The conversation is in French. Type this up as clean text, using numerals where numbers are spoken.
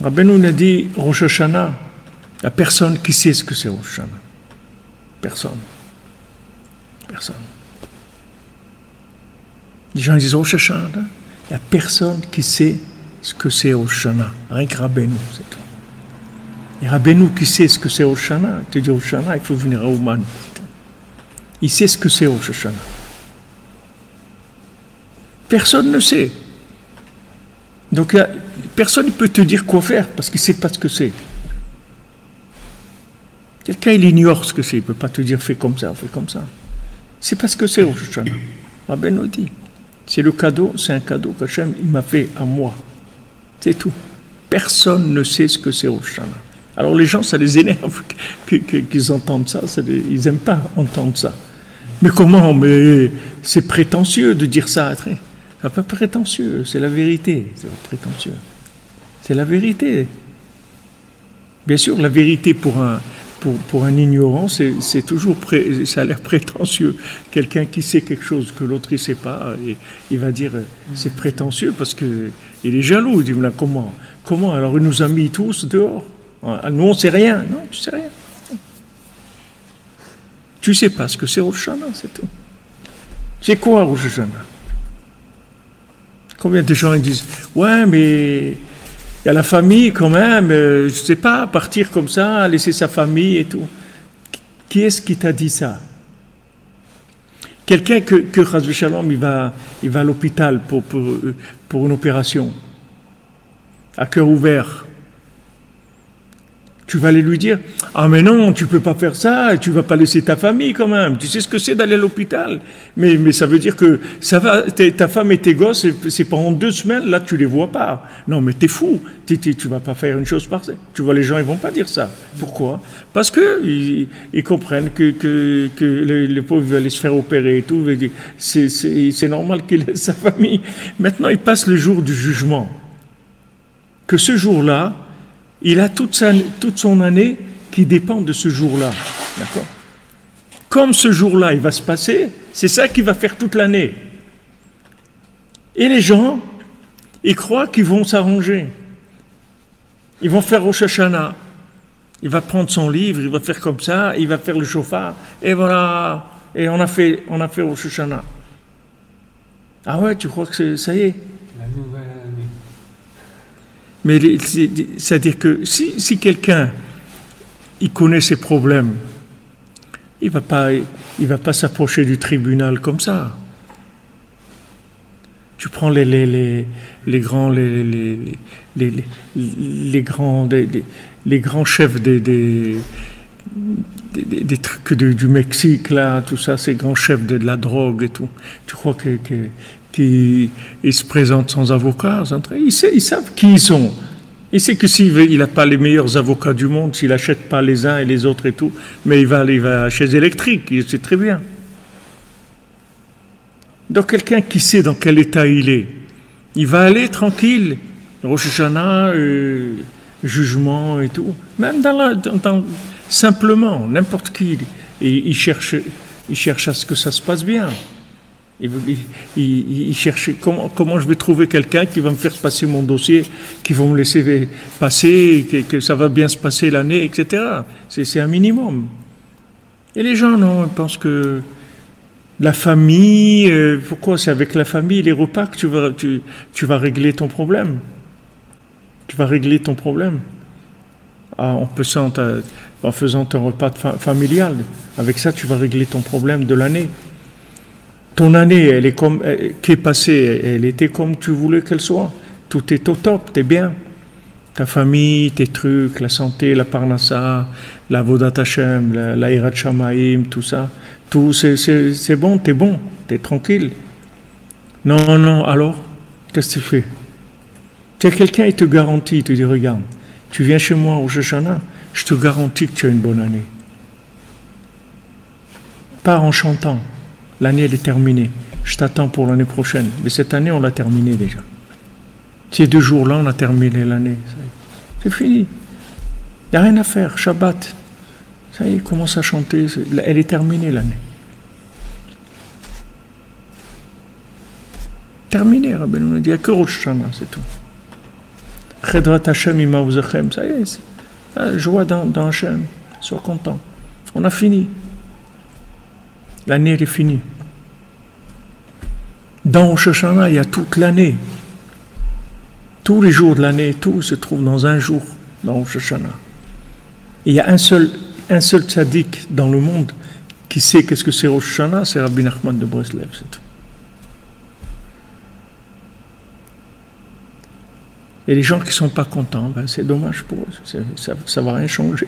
Rabbeinu nous a dit Rosh Hashanah, il n'y a personne qui sait ce que c'est Rosh Hashanah. Personne. Personne. Les gens disent Rosh Hashanah, il n'y a personne qui sait ce que c'est Rosh Hashanah. Rien que Rabbeinu, c'est tout. Et Rabbeinu qui sait ce que c'est Rosh Hashanah, tu dis Rosh Hashanah, il faut venir à Ouman. Il sait ce que c'est Rosh Hashanah. Personne ne sait. Donc personne ne peut te dire quoi faire parce qu'il ne sait pas ce que c'est. Quelqu'un, il ignore ce que c'est, il ne peut pas te dire fais comme ça, fais comme ça. C'est parce que c'est Rosh Hashanah. Rabbeinu dit, c'est le cadeau, c'est un cadeau qu'Hachem il m'a fait à moi. C'est tout. Personne ne sait ce que c'est Rosh Hashanah. Alors les gens, ça les énerve qu'ils entendent ça, ils n'aiment pas entendre ça. Mais comment? Mais c'est prétentieux de dire ça. C'est pas prétentieux, c'est la vérité. C'est pas prétentieux. C'est la vérité. Bien sûr, la vérité pour un ignorant, c'est toujours ça a l'air prétentieux. Quelqu'un qui sait quelque chose que l'autre ne sait pas, et il va dire c'est prétentieux parce qu'il est jaloux. Il dit là, comment? Alors il nous a mis tous dehors. Nous on ne sait rien. Non, tu ne sais rien. Tu ne sais pas ce que c'est Rosh Hashanah, c'est tout. C'est quoi Rosh Hashanah? Combien de gens ils disent ouais, mais il y a la famille quand même, je ne sais pas, partir comme ça, laisser sa famille et tout. Qui est-ce qui t'a dit ça? Quelqu'un que Chazvé Shalom, il va à l'hôpital pour une opération, à cœur ouvert. Tu vas aller lui dire ah mais non, tu ne peux pas faire ça, tu ne vas pas laisser ta famille quand même. Tu sais ce que c'est d'aller à l'hôpital. Mais ça veut dire que ça va, ta femme et tes gosses, c'est pendant 2 semaines, là tu ne les vois pas. Non mais t'es fou, tu ne vas pas faire une chose par ça. Tu vois, les gens ils ne vont pas dire ça. Pourquoi? Parce qu'ils comprennent que les pauvres veulent aller se faire opérer et tout. C'est normal qu'il laisse sa famille. Maintenant il passe le jour du jugement. Que ce jour-là, il a toute son année qui dépend de ce jour-là. D'accord? Comme ce jour-là, il va se passer, c'est ça qui va faire toute l'année. Et les gens, ils croient qu'ils vont s'arranger. Ils vont faire Rosh Hashanah. Il va prendre son livre, il va faire comme ça, il va faire le chauffard, et voilà. Et on a fait Rosh Hashanah. Ah ouais, tu crois que ça y est? La nouvelle année. Mais c'est-à-dire que si quelqu'un il connaît ses problèmes, il va pas s'approcher du tribunal comme ça. Tu prends les grands chefs des trucs du Mexique là, tout ça, ces grands chefs de la drogue et tout. Tu crois qu'ils se présentent sans avocat? Ils savent qui ils sont. Il sait que s'il n'a pas les meilleurs avocats du monde, s'il n'achète pas les uns et les autres et tout, mais il va chez Electric, il sait très bien. Donc quelqu'un qui sait dans quel état il va aller tranquille, Rosh Hashanah, jugement et tout, même simplement, n'importe qui, et il cherche à ce que ça se passe bien. Il cherche comment je vais trouver quelqu'un qui va me faire passer mon dossier, qui va me laisser passer, que ça va bien se passer l'année, etc. C'est un minimum. Et les gens, non, ils pensent que la famille, pourquoi c'est avec la famille, les repas que tu vas régler ton problème. Tu vas régler ton problème. En faisant un repas familial. Avec ça, tu vas régler ton problème de l'année. Ton année, qui est passée, elle était comme tu voulais qu'elle soit. Tout est au top, t'es bien. Ta famille, tes trucs, la santé, la parnassa, la vodat Hashem, la hirat shamaim, tout ça. Tout, c'est bon, t'es tranquille. Non, alors, qu'est-ce que tu fais? Tu as quelqu'un, il te garantit, il te dit, regarde, tu viens chez moi au Rosh Hashanah, je te garantis que tu as une bonne année. Pars en chantant. L'année, elle est terminée. Je t'attends pour l'année prochaine. Mais cette année, on l'a terminée déjà. Ces 2 jours-là, on a terminé l'année. C'est fini. Il n'y a rien à faire. Shabbat. Ça y est, commence à chanter. Elle est terminée l'année. Terminée, Rabbeinu. Il n'y a que Rosh Hashanah, c'est tout. Chedrat Hashem imaouzachem. Ça y est, joie dans Hashem. Sois content. On a fini. L'année, elle est finie. Dans Rosh Hashanah, il y a toute l'année. Tous les jours de l'année, tout se trouve dans un jour, dans Rosh Hashanah. Et il y a un seul tzaddik dans le monde qui sait qu'est-ce que c'est Rosh Hashanah, c'est Rabbi Nachman de Breslev, c'est tout. Et les gens qui ne sont pas contents, ben c'est dommage pour eux, ça ne va rien changer.